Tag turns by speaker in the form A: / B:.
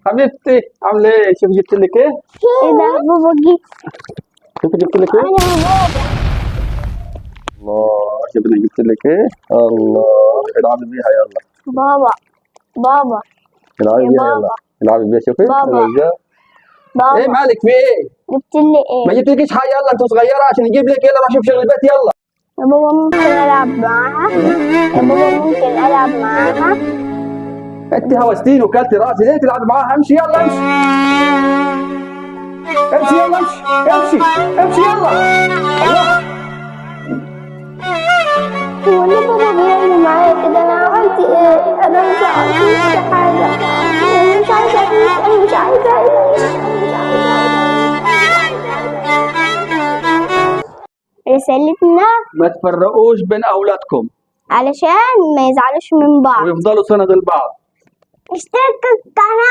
A: حبيبتي عامله ايه؟ شوف جبت لك ايه؟
B: ايه ده بابا جه.
A: شوف جبت لك ايه؟
B: انا بابا.
A: الله، شوف انا جبت لك ايه؟ الله، العبي بيها يلا.
B: بابا بابا
A: العبي
B: يا
A: بيها يلا.
B: بابا.
A: العبي بيها شوفي.
B: بابا.
A: الرجال. ايه
B: بابا
A: مالك في ايه؟
B: جبت لي
A: ما
B: ايه؟
A: جبتلكيش حاجه، يلا انت صغيره عشان يجيب لك. يلا روح شوف شغل البيت يلا.
B: يا بابا ممكن العب معاها؟ يا بابا ممكن العب معاها؟
A: انت هوستيني وكلتي راسي، ليه تلعبي معاها؟ امشي يلا امشي. امشي يلا امشي. امشي امشي يلا. الله.
B: هو ليه بابا بيعمل معايا كده؟ انا عملت ايه؟ انا مش عارفه حاجه. انا مش عايزه اعيش. انا مش عايزه اعيش. انا مش عايزه اعيش. رسالتنا
A: ما تفرقوش بين اولادكم
B: علشان ما يزعلوش من بعض.
A: ويفضلوا سند لبعض.
B: اشترك في القناة.